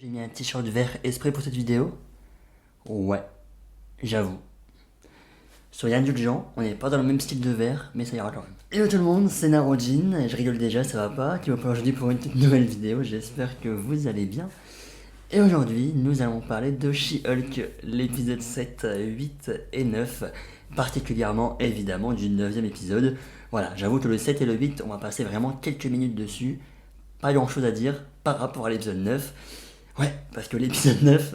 J'ai mis un t-shirt vert exprès pour cette vidéo. Ouais, j'avoue. Soyez indulgents, on n'est pas dans le même style de vert, mais ça ira quand même. Hello tout le monde, c'est Narodjin, je rigole déjà, ça va pas, qui va pas aujourd'hui pour une toute nouvelle vidéo, j'espère que vous allez bien. Et aujourd'hui, nous allons parler de She-Hulk, l'épisode 7, 8 et 9, particulièrement évidemment du 9e épisode. Voilà, j'avoue que le 7 et le 8, on va passer vraiment quelques minutes dessus, pas grand chose à dire par rapport à l'épisode 9. Ouais, parce que l'épisode 9,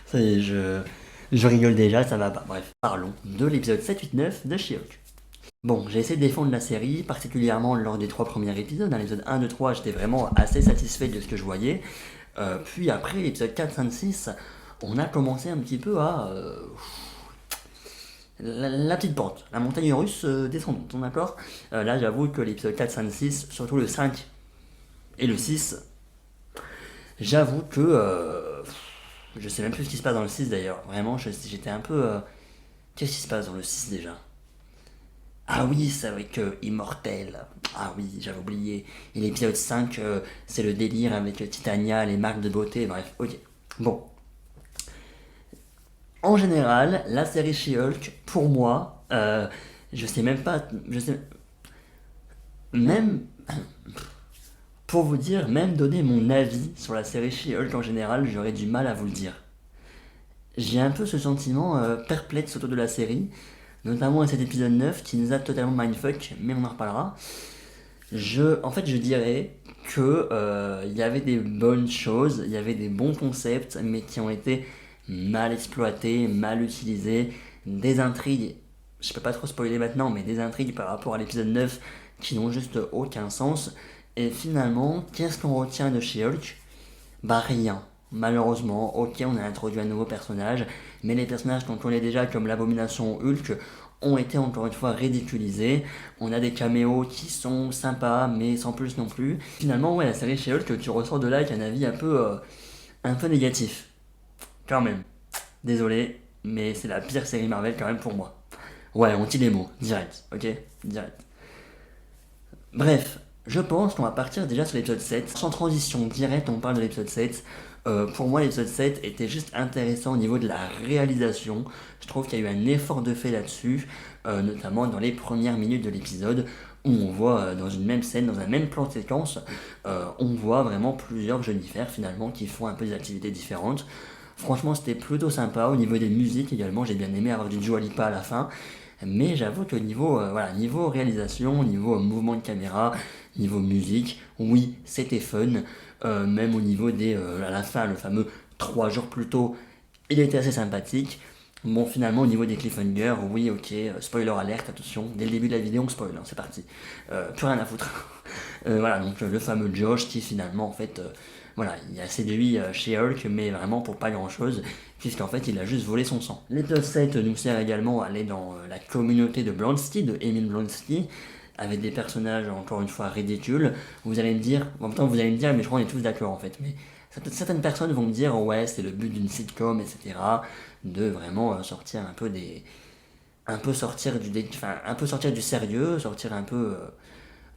ça y est, je rigole déjà, ça va pas. Bref, parlons de l'épisode 7, 8, 9 de She-Hulk. Bon, j'ai essayé de défendre la série, particulièrement lors des 3 premiers épisodes. Dans l'épisode 1, 2, 3, j'étais vraiment assez satisfait de ce que je voyais. Puis après, l'épisode 4, 5, 6, on a commencé un petit peu à... la petite pente, la montagne russe descendante, on est d'accord. Là, j'avoue que l'épisode 4, 5, 6, surtout le 5 et le 6, j'avoue que... je sais même plus ce qui se passe dans le 6 d'ailleurs. Vraiment, j'étais un peu... qu'est-ce qui se passe dans le 6 déjà? Ah oui, c'est vrai que Immortel. Ah oui, j'avais oublié. Et l'épisode 5, c'est le délire avec Titania, les marques de beauté, bref, ok. Bon. En général, la série She-Hulk, pour moi, je sais même pas... Je sais... Même... Pour vous dire, même donner mon avis sur la série She-Hulk en général, j'aurais du mal à vous le dire. J'ai un peu ce sentiment perplexe autour de la série, notamment à cet épisode 9 qui nous a totalement mindfuck, mais on en reparlera. En fait, je dirais que il y avait des bonnes choses, il y avait des bons concepts, mais qui ont été mal exploités, mal utilisés, des intrigues, je peux pas trop spoiler maintenant, mais des intrigues par rapport à l'épisode 9 qui n'ont juste aucun sens. Et finalement, qu'est-ce qu'on retient de She-Hulk? Bah rien. Malheureusement, ok, on a introduit un nouveau personnage, mais les personnages qu'on connaît déjà comme l'abomination Hulk ont été encore une fois ridiculisés. On a des caméos qui sont sympas, mais sans plus non plus. Finalement, ouais, la série chez Hulk, tu ressors de là avec un avis un peu négatif. Quand même. Désolé, mais c'est la pire série Marvel quand même pour moi. Ouais, on tire les mots, direct, ok? Direct. Bref, je pense qu'on va partir déjà sur l'épisode 7. Sans transition directe, on parle de l'épisode 7. Pour moi, l'épisode 7 était juste intéressant au niveau de la réalisation. Je trouve qu'il y a eu un effort de fait là-dessus, notamment dans les premières minutes de l'épisode, où on voit dans une même scène, dans un même plan de séquence, on voit vraiment plusieurs Jennifer finalement qui font un peu des activités différentes. Franchement, c'était plutôt sympa. Au niveau des musiques également, j'ai bien aimé avoir du Dua Lipa à la fin. Mais j'avoue que niveau réalisation, niveau mouvement de caméra, niveau musique, oui, c'était fun. Même au niveau à la fin, le fameux 3 jours plus tôt, il était assez sympathique. Bon, finalement, au niveau des cliffhangers, oui, ok, spoiler alerte, attention, dès le début de la vidéo, on spoil, hein, c'est parti. Plus rien à foutre. Voilà, donc le fameux Josh qui finalement, en fait, voilà, il a séduit chez Hulk, mais vraiment pour pas grand chose, puisqu'en fait, il a juste volé son sang. L'épisode 7 nous sert également à aller dans la communauté de Blonsky, de Emile Blonsky, avec des personnages encore une fois ridicules. Vous allez me dire, en même temps, vous allez me dire, mais je crois qu'on est tous d'accord en fait, mais certaines personnes vont me dire, ouais, c'est le but d'une sitcom, etc., de vraiment sortir un peu des. Un peu sortir enfin, un peu sortir du sérieux, sortir un peu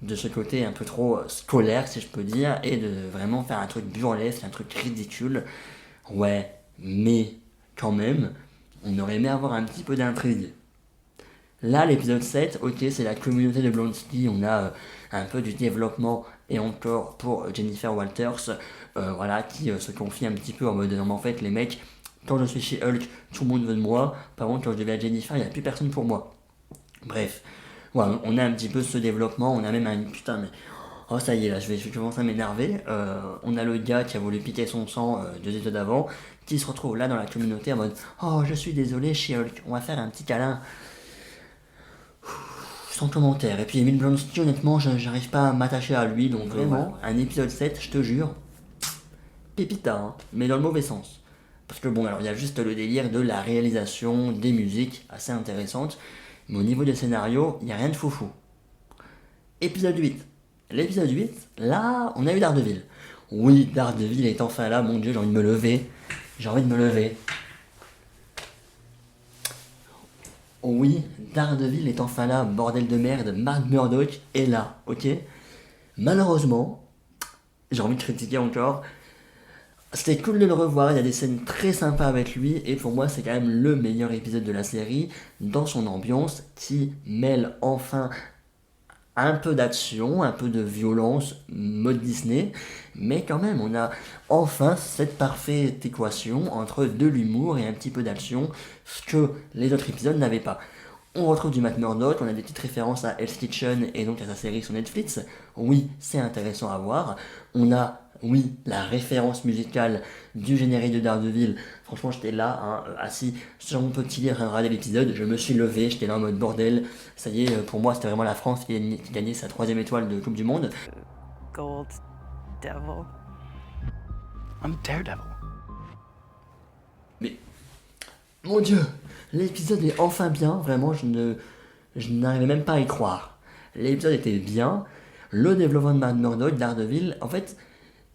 de ce côté un peu trop scolaire, si je peux dire, et de vraiment faire un truc burlesque, un truc ridicule. Ouais, mais quand même, on aurait aimé avoir un petit peu d'intrigue. Là, l'épisode 7, ok, c'est la communauté de Blonsky, on a un peu du développement et encore pour Jennifer Walters, voilà, qui se confie un petit peu en mode non, mais en fait, les mecs, quand je suis chez Hulk, tout le monde veut de moi, par contre, quand je deviens à Jennifer, il n'y a plus personne pour moi. Bref, voilà, on a un petit peu ce développement, on a même un. Putain, mais. Oh, ça y est, là, je commence à m'énerver. On a le gars qui a voulu piquer son sang 2 épisodes avant, qui se retrouve là dans la communauté en mode oh, je suis désolé, She-Hulk, on va faire un petit câlin. Sans commentaire. Et puis Emile Blonsky, honnêtement, j'arrive pas à m'attacher à lui, donc vraiment, un épisode 7, je te jure, pépita, hein, mais dans le mauvais sens. Parce que bon, alors il y a juste le délire de la réalisation, des musiques, assez intéressantes, mais au niveau des scénarios, il n'y a rien de foufou. Épisode 8. L'épisode 8, là, on a eu Daredevil. Oui, Daredevil est enfin là, mon dieu, j'ai envie de me lever. J'ai envie de me lever. Oui, Daredevil est enfin là, bordel de merde, Matt Murdock est là, ok. Malheureusement, j'ai envie de critiquer encore, C'était cool de le revoir, il y a des scènes très sympas avec lui, et pour moi c'est quand même le meilleur épisode de la série, dans son ambiance, qui mêle enfin un peu d'action, un peu de violence, mode Disney, mais quand même on a enfin cette parfaite équation entre de l'humour et un petit peu d'action, ce que les autres épisodes n'avaient pas. On retrouve du Matt Murdock, on a des petites références à Hell's Kitchen et donc à sa série sur Netflix. Oui, c'est intéressant à voir. On a, oui, la référence musicale du générique de Daredevil. Franchement, j'étais là, hein, assis sur mon petit lit, à regarder l'épisode. Je me suis levé, j'étais là en mode bordel. Ça y est, pour moi, c'était vraiment la France qui gagnait sa 3e étoile de Coupe du Monde. Gold Devil. I'm Daredevil. Mais, mon Dieu, l'épisode est enfin bien. Vraiment, je n'arrivais même pas à y croire. L'épisode était bien. Le développement de Matt Murdock, Daredevil, en fait,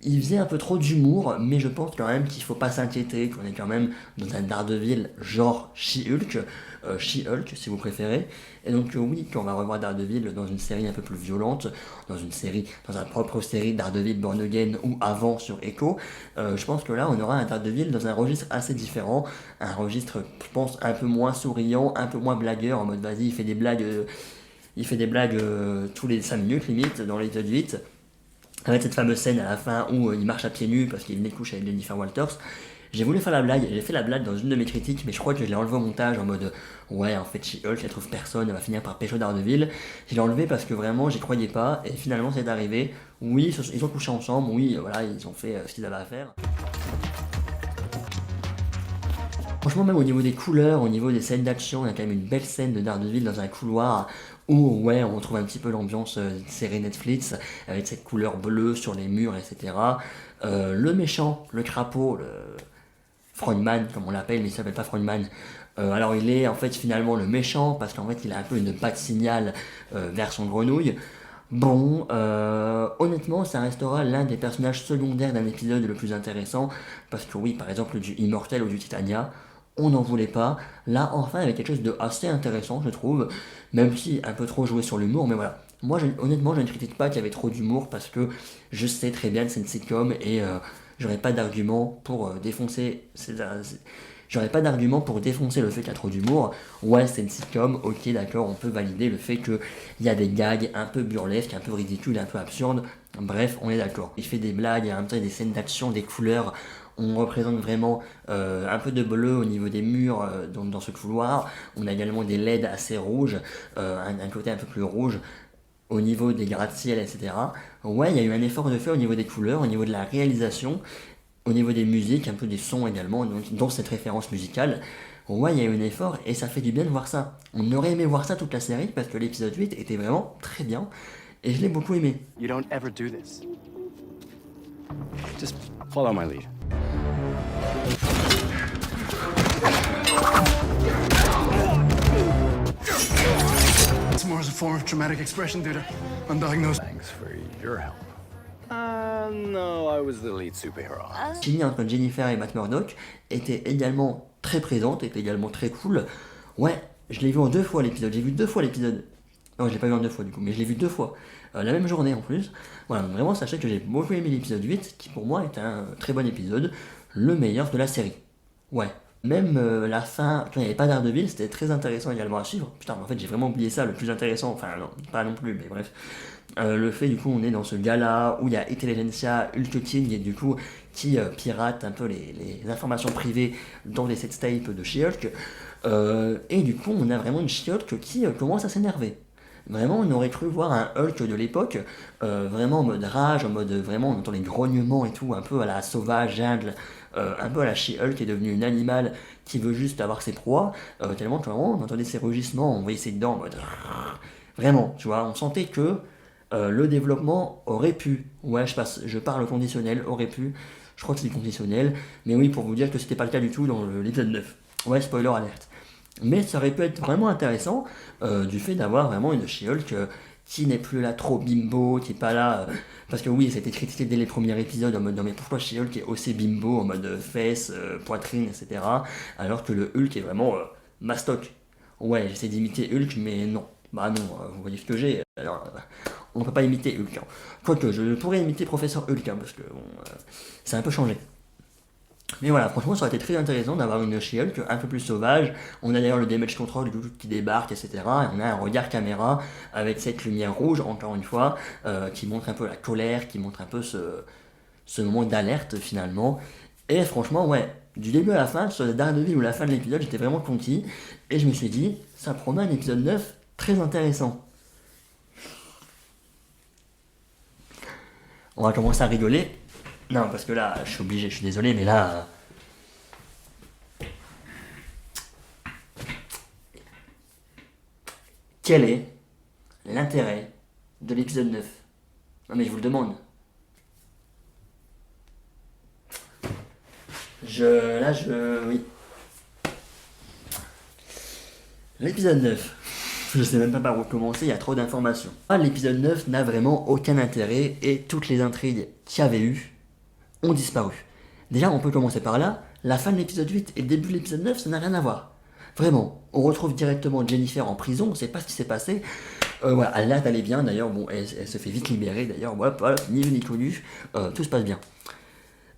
il faisait un peu trop d'humour, mais je pense quand même qu'il faut pas s'inquiéter, qu'on est quand même dans un Daredevil genre She-Hulk, She-Hulk si vous préférez. Et donc oui, quand on va revoir Daredevil dans une série un peu plus violente, dans sa propre série Daredevil Born Again ou avant sur Echo, je pense que là on aura un Daredevil dans un registre assez différent, un registre je pense un peu moins souriant, un peu moins blagueur, en mode vas-y il fait des blagues tous les 5 minutes limite dans l'épisode 8. Avec cette fameuse scène à la fin où il marche à pieds nus parce qu'il venait de coucher avec Jennifer Walters. J'ai voulu faire la blague, j'ai fait la blague dans une de mes critiques, mais je crois que je l'ai enlevé au montage en mode ouais, en fait, She-Hulk, elle trouve personne, elle va finir par pécho Daredevil. Je l'ai enlevé parce que vraiment, j'y croyais pas, et finalement, c'est arrivé. Oui, ils ont couché ensemble, oui, voilà, ils ont fait ce qu'ils avaient à faire. Franchement, même au niveau des couleurs, au niveau des scènes d'action, il y a quand même une belle scène de Daredevil dans un couloir où, ouais, on retrouve un petit peu l'ambiance série Netflix, avec cette couleur bleue sur les murs, etc. Le méchant, le crapaud, le Frontman, comme on l'appelle, mais il s'appelle pas Frontman. Alors il est en fait finalement le méchant, parce qu'en fait il a un peu une patte signal vers son grenouille. Bon, honnêtement, ça restera l'un des personnages secondaires d'un épisode le plus intéressant, parce que oui, par exemple, du Immortel ou du Titania, on n'en voulait pas. Là, enfin, avec quelque chose de assez intéressant, je trouve, même si un peu trop joué sur l'humour, mais voilà. Moi, honnêtement, je ne critique pas qu'il y avait trop d'humour, parce que je sais très bien que c'est une sitcom, et j'aurais pas d'argument pour défoncer... J'aurais pas d'argument pour défoncer le fait qu'il y a trop d'humour. Ouais, c'est une sitcom, ok, d'accord, on peut valider le fait qu'il y a des gags un peu burlesques, un peu ridicules, un peu absurdes. Bref, on est d'accord. Il fait des blagues, il y a un peu des scènes d'action, des couleurs. On représente vraiment un peu de bleu au niveau des murs dans ce couloir. On a également des LED assez rouges, un côté un peu plus rouge au niveau des gratte-ciel, etc. Ouais, il y a eu un effort de fait au niveau des couleurs, au niveau de la réalisation, au niveau des musiques, un peu des sons également, donc, dans cette référence musicale. Ouais, il y a eu un effort et ça fait du bien de voir ça. On aurait aimé voir ça toute la série parce que l'épisode 8 était vraiment très bien et je l'ai beaucoup aimé. You don't ever do this. Just follow my lead. It's more as a form of traumatic expression due to undiagnosed. Thanks for your help. No, I was the lead superhero. Chimie entre Jennifer et Matt Murdock était également très présente, était également très cool. Ouais, je l'ai vu en 2 fois l'épisode, j'ai vu 2 fois l'épisode. Non, je l'ai pas vu en 2 fois du coup, mais je l'ai vu 2 fois. La même journée en plus. Voilà, donc vraiment sachez que j'ai beaucoup aimé l'épisode 8, qui pour moi est un très bon épisode, le meilleur de la série. Ouais. Même la fin, quand il n'y avait pas Daredevil, c'était très intéressant également à suivre. Putain, mais en fait j'ai vraiment oublié ça, le plus intéressant, enfin non, pas non plus, mais bref. Le fait du coup on est dans ce gala où il y a Intelligentsia, Hulk King et du coup qui pirate un peu les informations privées dans les set tapes de She-Hulk. Et du coup on a vraiment une She-Hulk qui commence à s'énerver. Vraiment, on aurait cru voir un Hulk de l'époque, vraiment en mode rage, en mode vraiment, on entend les grognements et tout, un peu à la sauvage, jungle, un peu à la She-Hulk qui est devenue une animale qui veut juste avoir ses proies, tellement que vraiment, on entendait ses rugissements, on voyait ses dents en mode... Vraiment, tu vois, on sentait que le développement aurait pu, ouais, je parle au conditionnel, aurait pu, je crois que c'est du conditionnel, mais oui, pour vous dire que c'était pas le cas du tout dans l'épisode 9. Ouais, spoiler alerte. Mais ça aurait pu être vraiment intéressant du fait d'avoir vraiment une She-Hulk qui n'est plus là trop bimbo, qui est pas là... parce que oui, c'était critiqué dès les premiers épisodes en mode non mais pourquoi She-Hulk est aussi bimbo en mode fesses, poitrine, etc. Alors que le Hulk est vraiment mastoc. Ouais, j'essaie d'imiter Hulk, mais non. Bah non, vous voyez ce que j'ai. Alors, on ne peut pas imiter Hulk. Hein. Quoique, je pourrais imiter Professeur Hulk, hein, parce que bon, c'est un peu changé. Mais voilà, franchement, ça aurait été très intéressant d'avoir une She-Hulk un peu plus sauvage. On a d'ailleurs le damage control du coup qui débarque, etc. Et on a un regard caméra avec cette lumière rouge, encore une fois, qui montre un peu la colère, qui montre un peu ce moment d'alerte finalement. Et franchement, ouais, du début à la fin, sur la Daredevil ou la fin de l'épisode, j'étais vraiment conquis. Et je me suis dit, ça promet un épisode 9 très intéressant. On va commencer à rigoler. Non, parce que là, je suis obligé, je suis désolé, mais là... Quel est l'intérêt de l'épisode 9? Non mais je vous le demande. Oui. L'épisode 9. Je sais même pas par où commencer, il y a trop d'informations. L'épisode 9 n'a vraiment aucun intérêt et toutes les intrigues qu'il y avait eu ont disparu. Déjà, on peut commencer par là. La fin de l'épisode 8 et le début de l'épisode 9, ça n'a rien à voir. Vraiment, on retrouve directement Jennifer en prison, on sait pas ce qui s'est passé. Voilà, là, elle est bien, d'ailleurs, bon, elle se fait vite libérer, d'ailleurs, voilà, ni vu ni connu, tout se passe bien.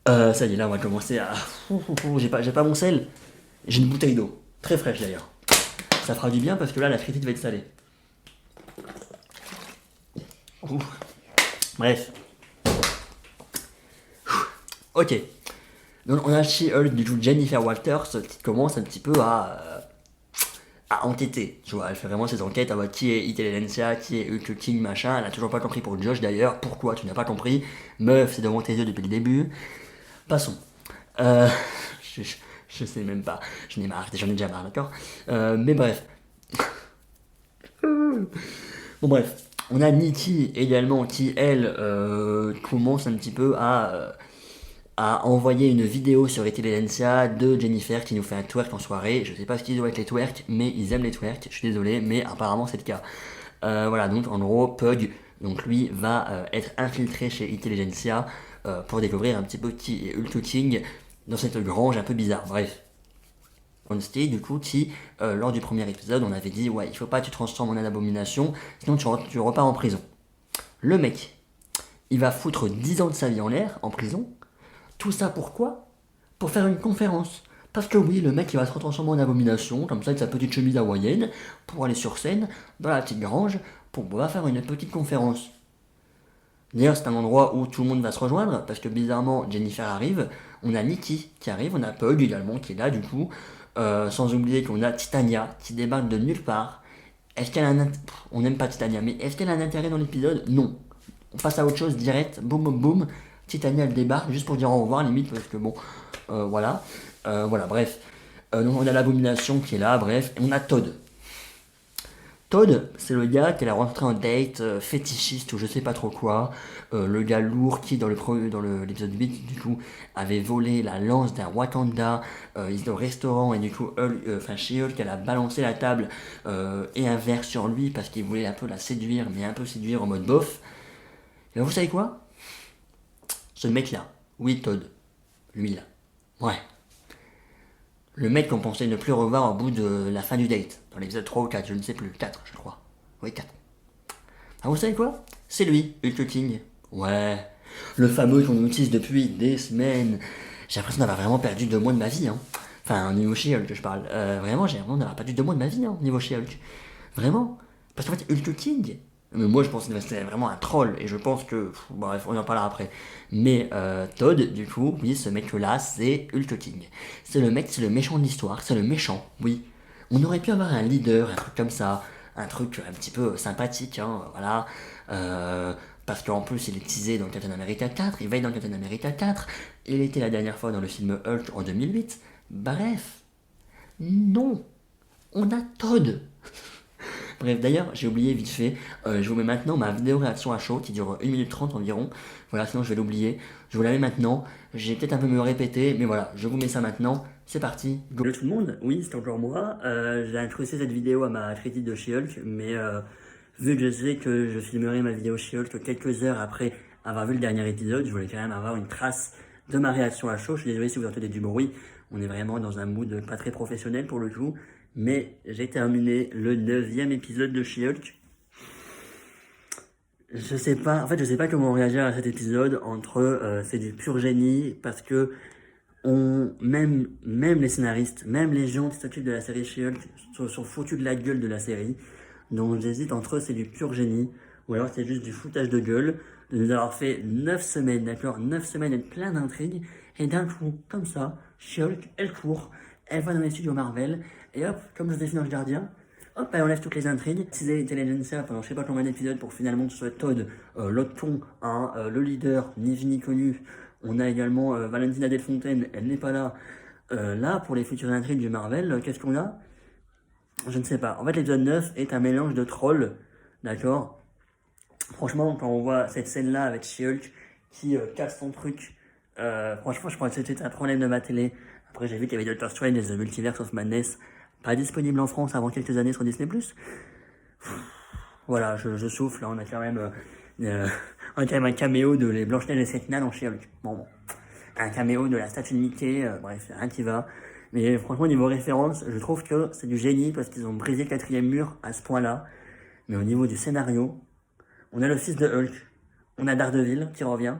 Ça y est, là, on va commencer à... J'ai pas mon sel, j'ai une bouteille d'eau, très fraîche d'ailleurs. Ça fera du bien parce que là, la critique va être salée. Bref. Ok. Donc on a She-Hulk, du coup Jennifer Walters, qui commence un petit peu à enquêter. Tu vois, elle fait vraiment ses enquêtes à voir qui est Intelligentsia, qui est Hulk King, machin. Elle a toujours pas compris pour Josh d'ailleurs. Pourquoi tu n'as pas compris? Meuf, c'est devant tes yeux depuis le début. Passons. Je sais même pas. J'en ai déjà marre, d'accord. Mais bref. Bon bref. On a Nikki également qui, elle, commence un petit peu à envoyer une vidéo sur Intelligentsia de Jennifer qui nous fait un twerk en soirée. Je sais pas ce qu'ils ont avec les twerks, mais ils aiment les twerks, je suis désolé, mais apparemment c'est le cas. Voilà, donc en gros, Pug, donc lui, va être infiltré chez Intelligentsia pour découvrir un petit peu qui est Hulk King dans cette grange un peu bizarre. Bref. Honesty, du coup, qui, lors du premier épisode, on avait dit, ouais, il faut pas que tu te transformes en abomination, sinon tu repars en prison. Le mec, il va foutre 10 ans de sa vie en l'air, en prison. Tout ça pourquoi? Pour faire une conférence. Parce que oui, le mec il va se transformer en abomination, comme ça avec sa petite chemise hawaïenne, pour aller sur scène, dans la petite grange, pour pouvoir faire une petite conférence. D'ailleurs, c'est un endroit où tout le monde va se rejoindre, parce que bizarrement, Jennifer arrive, on a Nikki qui arrive, on a Pug également qui est là du coup, sans oublier qu'on a Titania qui débarque de nulle part. Est-ce qu'elle a un on n'aime pas Titania, mais est-ce qu'elle a un intérêt dans l'épisode? Non. On passe à autre chose direct, boum boum boum. Titania elle débarque juste pour dire au revoir limite parce que bon voilà bref donc on a l'abomination qui est là, bref, et on a Todd. Todd, c'est le gars qui est rentré en date fétichiste ou je sais pas trop quoi, le gars lourd qui dans l'épisode 8 du coup avait volé la lance d'un Wakanda, il est au restaurant et du coup She-Hulk elle a balancé la table et un verre sur lui parce qu'il voulait un peu la séduire, mais un peu séduire en mode bof. Et ben, vous savez quoi? Ce mec-là, oui Todd, lui là, ouais. Le mec qu'on pensait ne plus revoir au bout de la fin du date, dans l'épisode 3 ou 4, je ne sais plus, 4 je crois. Oui 4. Ah vous savez quoi? C'est lui, Hulk King. Ouais, le fameux qu'on utilise depuis des semaines. J'ai l'impression d'avoir vraiment perdu 2 mois de ma vie, hein. Enfin, au niveau She-Hulk je parle. Vraiment, j'ai l'impression d'avoir perdu 2 mois de ma vie, hein, au niveau She-Hulk. Vraiment. Parce qu'en fait, Hulk King, mais moi je pense que c'était vraiment un troll et je pense que... bref, on en parlera après. Mais Todd, du coup, oui, ce mec-là, c'est Hulk King. C'est le mec, c'est le méchant de l'histoire, c'est le méchant, oui. On aurait pu avoir un leader, un truc comme ça, un truc un petit peu sympathique, hein, voilà. Parce qu'en plus, il est teasé dans Captain America 4, il va être dans Captain America 4, il était la dernière fois dans le film Hulk en 2008. Bref, non, on a Todd. Bref, d'ailleurs, j'ai oublié vite fait, je vous mets maintenant ma vidéo réaction à chaud qui dure 1 minute 30 environ. Voilà, sinon je vais l'oublier. Je vous la mets maintenant. J'ai peut-être un peu me répéter, mais voilà, je vous mets ça maintenant. C'est parti. Go. Hello tout le monde, oui, c'est encore moi. J'ai introduit cette vidéo à ma critique de She-Hulk, mais vu que je sais que je filmerai ma vidéo She-Hulk quelques heures après avoir vu le dernier épisode, je voulais quand même avoir une trace de ma réaction à chaud. Je suis désolé si vous entendez du bruit. On est vraiment dans un mood pas très professionnel pour le coup. Mais j'ai terminé le 9e épisode de She-Hulk. Je sais pas comment réagir à cet épisode. Entre c'est du pur génie parce que Même les scénaristes, même les gens qui s'occupent de la série She-Hulk sont foutus de la gueule de la série. Donc j'hésite entre eux, c'est du pur génie, ou alors c'est juste du foutage de gueule, de nous avoir fait 9 semaines, d'accord, 9 semaines et plein d'intrigues, et d'un coup, comme ça, She-Hulk, elle court, elle va dans les studios Marvel, et hop, comme je défie dans le gardien, hop, elle enlève toutes les intrigues, utiliser Intelligencia pendant je sais pas combien d'épisodes pour finalement que ce soit Todd, Lotton, hein, le leader, ni vu ni connu. On a également Valentina Delfontaine, elle n'est pas là. Là, pour les futures intrigues du Marvel, qu'est-ce qu'on a? Je ne sais pas. En fait, l'épisode 9 est un mélange de trolls, d'accord? Franchement, quand on voit cette scène-là avec She-Hulk qui casse son truc, franchement, je crois que c'était un problème de ma télé. Après, j'ai vu qu'il y avait Doctor Strange et The Multiverse of Madness, pas disponible en France avant quelques années sur Disney+. Voilà, je souffle, là, on a quand même un caméo de les Blanche-Neige et Sentinelle en She-Hulk. Bon. Un caméo de la statue de Mickey, bref, rien qui va. Mais franchement, niveau référence, je trouve que c'est du génie parce qu'ils ont brisé le 4e mur à ce point-là. Mais au niveau du scénario, on a le fils de Hulk, on a Daredevil qui revient,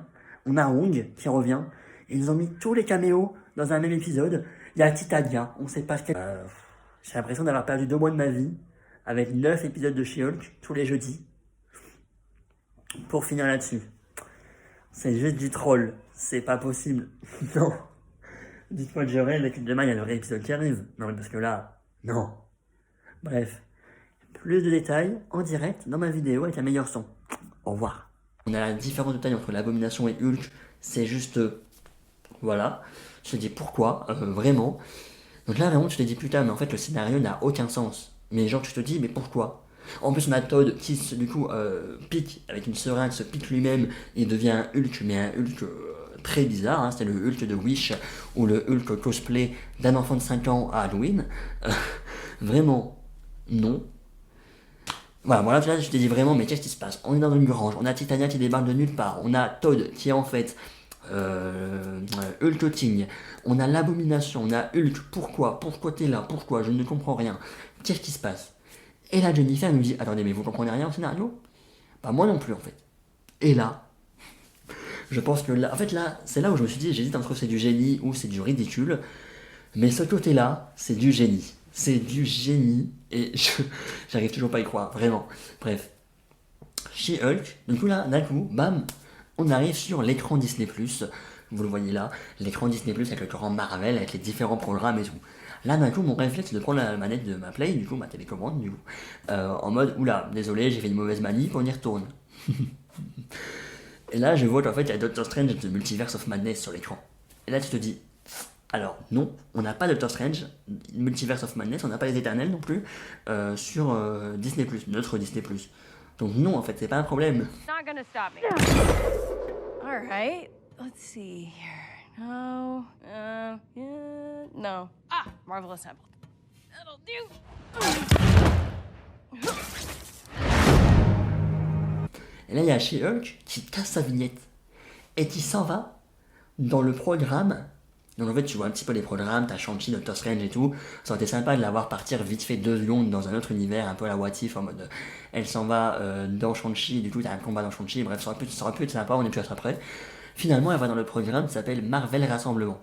on a Wong qui revient. Ils ont mis tous les caméos dans un même épisode. Il y a Titania, on sait pas quel... j'ai l'impression d'avoir perdu 2 mois de ma vie avec 9 épisodes de She-Hulk tous les jeudis. Pour finir là-dessus. C'est juste du troll, c'est pas possible. Non. Dites-moi que je rêve et que demain il y a le vrai épisode qui arrive. Non, parce que là, non. Bref. Plus de détails en direct dans ma vidéo avec un meilleur son. Au revoir. On a la différence de taille entre l'Abomination et Hulk. C'est juste... voilà. Je te dis pourquoi, vraiment. Donc là, vraiment, tu te dis putain, mais en fait, le scénario n'a aucun sens. Mais genre, tu te dis, mais pourquoi? En plus, on a Todd qui, du coup, pique avec une seringue, se pique lui-même et devient un Hulk, mais un Hulk très bizarre. Hein. C'est le Hulk de Wish ou le Hulk cosplay d'un enfant de 5 ans à Halloween. Vraiment, non. Voilà, là, je te dis vraiment, mais qu'est-ce qui se passe? On est dans une grange, on a Titania qui débarque de nulle part, on a Todd qui est en fait Hulk Ting, on a l'Abomination, on a Hulk, pourquoi t'es là? Pourquoi? Je ne comprends rien. Qu'est-ce qui se passe? Et là, Jennifer nous dit, attendez, mais vous comprenez rien au scénario? Bah moi non plus en fait. Et là, je pense que là, en fait là, c'est là où je me suis dit, j'hésite entre c'est du génie ou c'est du ridicule, mais ce côté-là, c'est du génie. C'est du génie, et j'arrive toujours pas à y croire, vraiment. Bref. She-Hulk, du coup là, d'un coup, bam, on arrive sur l'écran Disney+, vous le voyez là, l'écran Disney+, avec le grand Marvel, avec les différents programmes et tout. Là, d'un coup, mon réflexe, c'est de prendre la manette de ma Play, du coup, ma télécommande, du coup, en mode, oula, désolé, j'ai fait une mauvaise manip, on y retourne. Et là, je vois qu'en fait, il y a Doctor Strange et The Multiverse of Madness sur l'écran. Et là, tu te dis, alors non, on n'a pas Doctor Strange, Multiverse of Madness, on n'a pas les Éternels non plus, sur Disney+, notre Disney+. Donc non, en fait, c'est pas un problème. Not gonna stop me. All right, let's see here. No, yeah, no. Ah, Marvel Assembled. That'll do. Et là, il y a She-Hulk qui casse sa vignette et qui s'en va dans le programme. Donc en fait, tu vois un petit peu les programmes, t'as Shang-Chi, Doctor Strange et tout. Ça aurait été sympa de la voir partir vite fait 2 secondes dans un autre univers, un peu à la What If, en mode elle s'en va dans Shang-Chi, du coup t'as un combat dans Shang-Chi, bref, ça aurait pu être sympa, on est plus après. Finalement, elle va dans le programme qui s'appelle Marvel Rassemblement.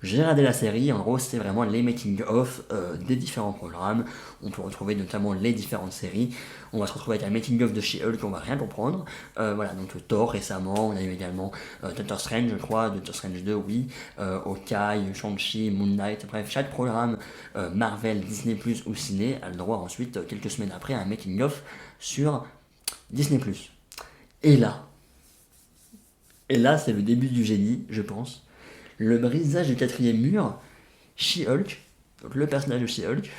J'ai regardé la série, en gros c'est vraiment les making-of des différents programmes. On peut retrouver notamment les différentes séries. On va se retrouver avec un making-of de She-Hulk, on va rien comprendre. Voilà, donc Thor récemment, on a eu également Doctor Strange, je crois, Doctor Strange 2, oui, Hawkeye, Shang-Chi, Moon Knight, bref, chaque programme Marvel, Disney+, ou Ciné a le droit ensuite, quelques semaines après, à un making-of sur Disney+. Et là, c'est le début du génie, je pense. Le brisage du 4e mur, She-Hulk, donc le personnage de She-Hulk,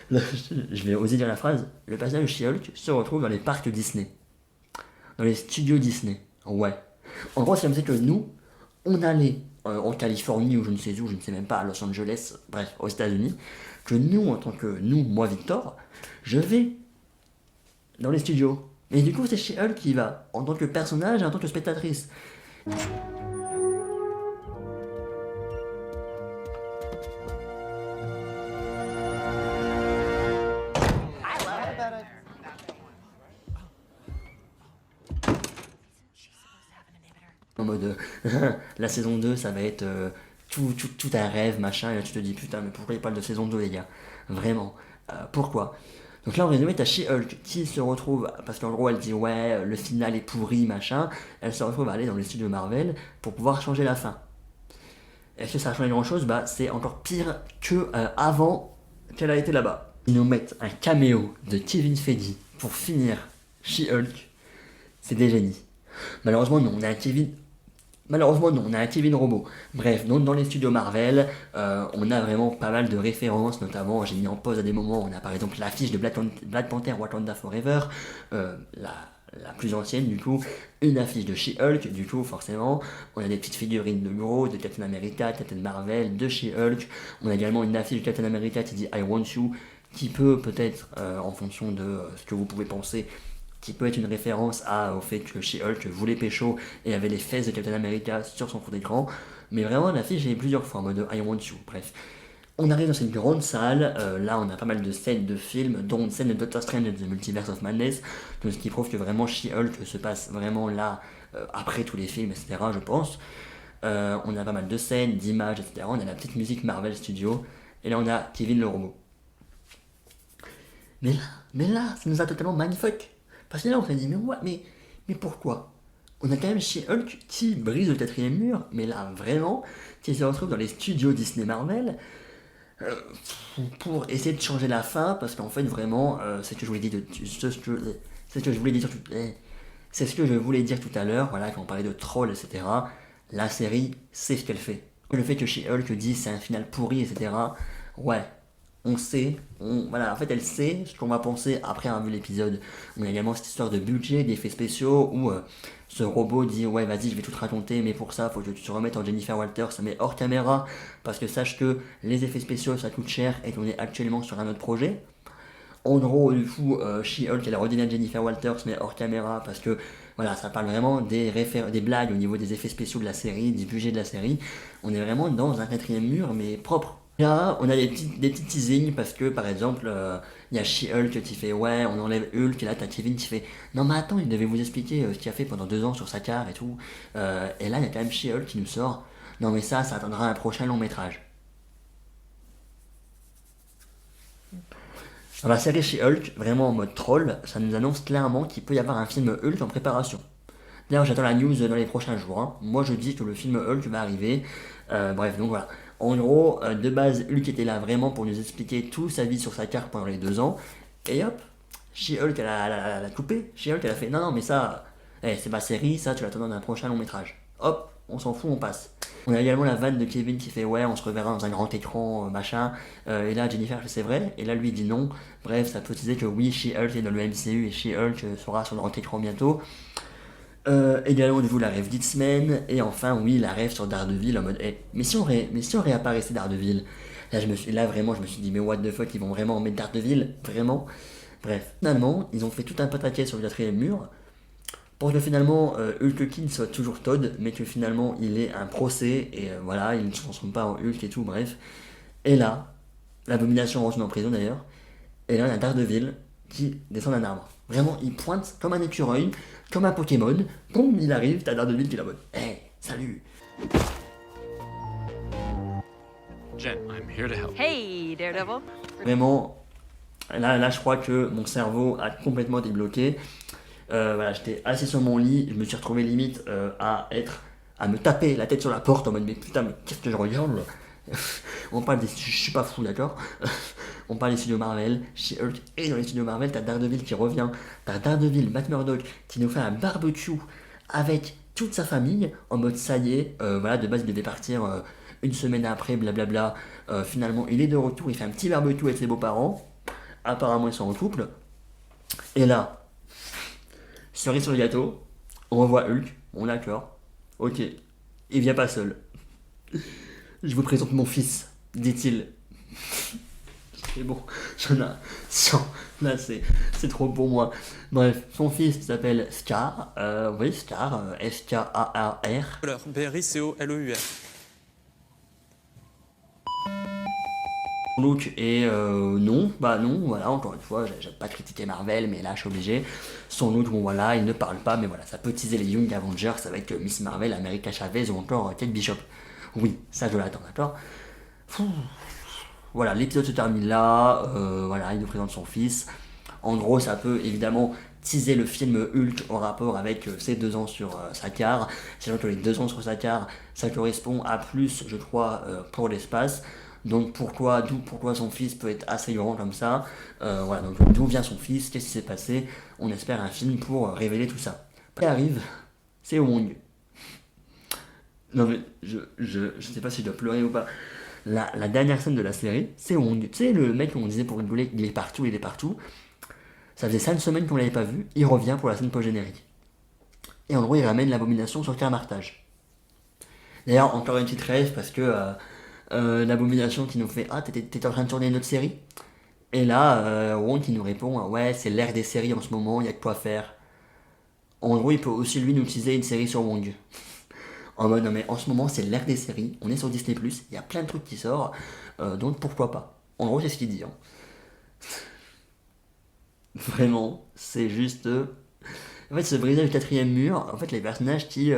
je vais oser dire la phrase, le personnage de She-Hulk se retrouve dans les parcs Disney, dans les studios Disney, ouais. En gros, c'est comme ça que nous, on allait en Californie ou je ne sais où, je ne sais même pas, à Los Angeles, bref, aux États-Unis, que nous, en tant que nous, moi Victor, je vais dans les studios. Et du coup, c'est She-Hulk qui va, en tant que personnage et en tant que spectatrice. En mode la saison 2 ça va être tout un rêve, machin, et là tu te dis putain mais pourquoi ils parlent de saison 2 les gars? Vraiment, pourquoi? Donc là en résumé t'as She-Hulk qui se retrouve, parce qu'en gros elle dit ouais le final est pourri machin, elle se retrouve à aller dans les studios Marvel pour pouvoir changer la fin. Est-ce que ça a changé grand chose? Bah c'est encore pire que avant qu'elle a été là-bas. Ils nous mettent un caméo de Kevin Feige pour finir She-Hulk, c'est des génies. Malheureusement non, on a un Kevin robot. Bref, donc dans les studios Marvel, on a vraiment pas mal de références, notamment j'ai mis en pause à des moments, on a par exemple l'affiche de Black Panther Wakanda Forever, la plus ancienne du coup, une affiche de She-Hulk du coup forcément, on a des petites figurines de gros, de Captain America, Captain Marvel, de She-Hulk, on a également une affiche de Captain America qui dit I want you, qui peut peut-être, en fonction de ce que vous pouvez penser, qui peut être une référence au fait que She-Hulk voulait pécho et avait les fesses de Captain America sur son fond d'écran, mais vraiment l'affiche j'ai plusieurs fois en mode I want you, bref. On arrive dans cette grande salle, là on a pas mal de scènes de films, dont une scène de Doctor Strange and the Multiverse of Madness, donc ce qui prouve que vraiment She-Hulk se passe vraiment là, après tous les films, etc. je pense. On a pas mal de scènes, d'images, etc. On a la petite musique Marvel Studios, et là on a Kevin le robot. Mais là, ça nous a totalement mindfuck. Parce que là on s'est dit, mais pourquoi? On a quand même She-Hulk qui brise le 4ème mur, mais là vraiment, qui se retrouve dans les studios Disney Marvel, pour essayer de changer la fin, parce qu'en fait vraiment, c'est ce que je voulais dire tout à l'heure, voilà, quand on parlait de troll, etc. La série, c'est ce qu'elle fait. Le fait que She-Hulk dit c'est un final pourri, etc. Ouais, on sait, voilà, en fait elle sait ce qu'on va penser après avoir vu l'épisode. On a également cette histoire de budget, d'effets spéciaux, où ce robot dit ouais vas-y je vais tout te raconter, mais pour ça faut que tu te remettes en Jennifer Walters, mais hors caméra, parce que sache que les effets spéciaux ça coûte cher et qu'on est actuellement sur un autre projet. En gros, du coup, She-Hulk elle a redonné à Jennifer Walters, mais hors caméra, parce que voilà, ça parle vraiment des blagues au niveau des effets spéciaux de la série, du budget de la série. On est vraiment dans un 4ème mur, mais propre. Là, on a des petits teasings parce que par exemple, il y a She-Hulk qui fait ouais, on enlève Hulk, et là t'as Kevin qui fait non, mais attends, il devait vous expliquer ce qu'il a fait pendant 2 ans sur sa carte et tout. Et là, il y a quand même She-Hulk qui nous sort non, mais ça attendra un prochain long métrage. Dans la série She-Hulk, vraiment en mode troll, ça nous annonce clairement qu'il peut y avoir un film Hulk en préparation. D'ailleurs, j'attends la news dans les prochains jours. Hein. Moi, je dis que le film Hulk va arriver. Bref, donc voilà. En gros, de base, Hulk était là vraiment pour nous expliquer toute sa vie sur sa carte pendant les 2 ans. Et hop, She-Hulk, elle a coupé. She-Hulk, elle a fait non, mais ça, c'est ma série, ça, tu l'attends dans un prochain long métrage. Hop, on s'en fout, on passe. On a également la vanne de Kevin qui fait ouais, on se reverra dans un grand écran, machin. Et là, Jennifer, c'est vrai. Et là, lui dit non. Bref, ça peut dire que oui, She-Hulk est dans le MCU et She-Hulk sera sur le grand écran bientôt. Également du coup la rêve d'X-Men, et enfin oui la rêve sur Daredevil en mode mais si on réapparaissait Daredevil, là vraiment je me suis dit mais what the fuck, ils vont vraiment mettre Daredevil, vraiment. Bref, finalement ils ont fait tout un pataquès sur le 4ème mur pour que finalement Hulk Kid soit toujours Todd, mais que finalement il ait un procès et voilà, il ne se transforme pas en Hulk et tout, bref. Et là, l'Abomination rentre en prison d'ailleurs, et là il y a Daredevil qui descend d'un arbre. Vraiment, il pointe comme un écureuil, comme un Pokémon. Boum, il arrive, t'as Daredevil qui est là mode hey, salut. Jen, I'm here to help. Hey, Daredevil. Vraiment, là je crois que mon cerveau a complètement débloqué. Voilà, j'étais assis sur mon lit, je me suis retrouvé limite à me taper la tête sur la porte en mode mais putain, mais qu'est-ce que je regarde là. On parle des... Je suis pas fou, d'accord. On parle des studios Marvel, She-Hulk, et dans les studios Marvel, t'as Daredevil qui revient, t'as Daredevil, Matt Murdock, qui nous fait un barbecue avec toute sa famille, en mode ça y est, voilà, de base il devait partir une semaine après, blablabla, finalement il est de retour, il fait un petit barbecue avec ses beaux-parents, apparemment ils sont en couple, et là, cerise sur le gâteau, on revoit Hulk, bon d'accord, ok, il vient pas seul. Je vous présente mon fils, dit-il. C'est bon, là c'est trop pour moi. Bref, son fils s'appelle Scar, oui Scar, S-K-A-R-R. B-R-I-C-O-L-E-U-R. look et non, voilà, encore une fois, j'ai pas critiqué Marvel, mais là je suis obligé. Son look, bon voilà, il ne parle pas, mais voilà, ça peut teaser les Young Avengers avec Miss Marvel, America Chavez ou encore Kate Bishop. Oui, ça je l'attends, d'accord. Voilà, l'épisode se termine là, voilà, il nous présente son fils. En gros, ça peut évidemment teaser le film Hulk en rapport avec ses 2 ans sur Sakaar. Sachant que les 2 ans sur Sakaar, ça correspond à plus, je crois, pour l'espace. Donc pourquoi son fils peut être assez grand comme ça. Voilà, donc d'où vient son fils, qu'est-ce qui s'est passé. On espère un film pour révéler tout ça. Qui arrive, c'est Wong. Non mais, je sais pas si je dois pleurer ou pas. La dernière scène de la série, c'est Wong. Tu sais, le mec qu'on disait pour rigoler, il est partout. Ça faisait 5 semaines qu'on l'avait pas vu, il revient pour la scène post-générique. Et en gros, il ramène l'abomination sur Carmartage. D'ailleurs, encore une petite rêve, parce que l'abomination qui nous fait « Ah, t'étais en train de tourner une autre série ?» Et là, Wong qui nous répond « Ouais, c'est l'ère des séries en ce moment, il y a de quoi faire. » En gros, il peut aussi lui nous utiliser une série sur Wong. En mode « Non mais en ce moment, c'est l'ère des séries, on est sur Disney+, il y a plein de trucs qui sortent, donc pourquoi pas ?» En gros, c'est ce qu'il dit. Hein. Vraiment, c'est juste... En fait, se briser le 4e mur, en fait, les personnages qui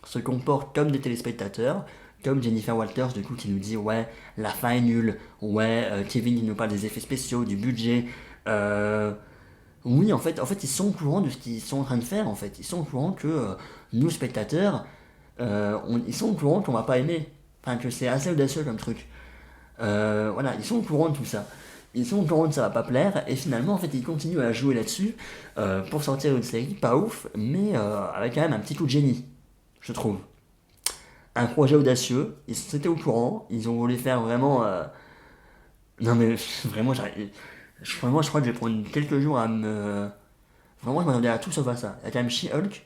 se comportent comme des téléspectateurs, comme Jennifer Walters, du coup, qui nous dit « Ouais, la fin est nulle. Ouais, Kevin, il nous parle des effets spéciaux, du budget. Oui, en fait, ils sont au courant de ce qu'ils sont en train de faire, en fait. Ils sont au courant que nous, spectateurs, ils sont au courant qu'on va pas aimer. Enfin, que c'est assez audacieux comme truc. Voilà, ils sont au courant de tout ça. Ils sont au courant que ça va pas plaire, et finalement, en fait, ils continuent à jouer là-dessus pour sortir une série pas ouf, mais avec quand même un petit coup de génie, je trouve. Un projet audacieux, ils étaient au courant, ils ont voulu faire vraiment... Non mais vraiment, vraiment, je crois que je vais prendre quelques jours à me... Vraiment, je m'attendais à tout sauf à ça. Il y a quand même She-Hulk.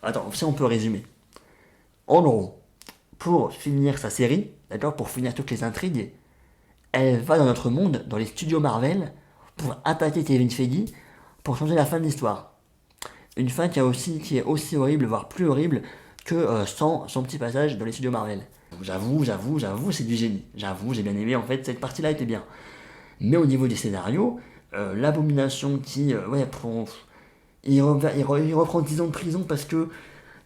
Attends, si on peut résumer. En gros, pour finir sa série, d'accord, pour finir toutes les intrigues, elle va dans notre monde, dans les studios Marvel, pour attaquer Kevin Feige, pour changer la fin de l'histoire. Une fin qui est aussi horrible, voire plus horrible, que sans son petit passage dans les studios Marvel. J'avoue, c'est du génie. J'avoue, j'ai bien aimé, en fait, cette partie-là était bien. Mais au niveau des scénarios, l'abomination qui, il reprend 10 ans de prison parce que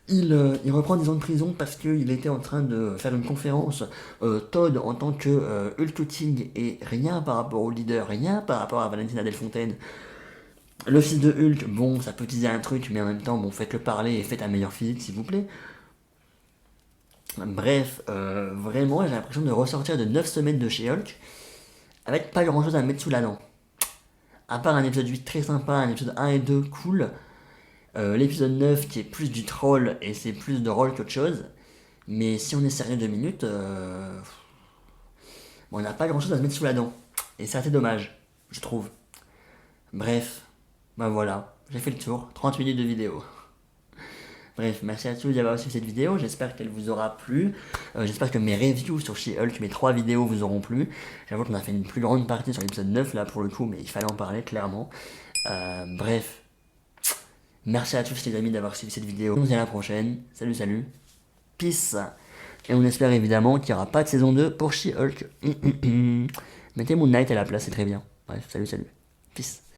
il reprend 10 ans de prison parce qu'il était en train de faire une conférence. Todd, en tant que Hulk King, et rien par rapport au leader, rien par rapport à Valentina Delfontaine. Le fils de Hulk, bon, ça peut teaser un truc, mais en même temps, bon, faites-le parler et faites un meilleur physique, s'il vous plaît. Bref, vraiment, j'ai l'impression de ressortir de 9 semaines de chez Hulk avec pas grand-chose à mettre sous la dent. À part un épisode 8 très sympa, un épisode 1 et 2 cool, l'épisode 9 qui est plus du troll et c'est plus de rôle qu'autre chose. Mais si on est sérieux 2 minutes, bon, on n'a pas grand chose à se mettre sous la dent. Et c'est assez dommage, je trouve. Bref, ben voilà, j'ai fait le tour, 30 minutes de vidéo. Bref, merci à tous d'avoir suivi cette vidéo, j'espère qu'elle vous aura plu. J'espère que mes reviews sur She-Hulk, mes 3 vidéos vous auront plu. J'avoue qu'on a fait une plus grande partie sur l'épisode 9 là pour le coup, mais il fallait en parler clairement. Bref, merci à tous les amis d'avoir suivi cette vidéo. On se dit à la prochaine, salut, peace. Et on espère évidemment qu'il n'y aura pas de saison 2 pour She-Hulk. Mettez Moon Knight à la place, c'est très bien. Bref, salut, peace.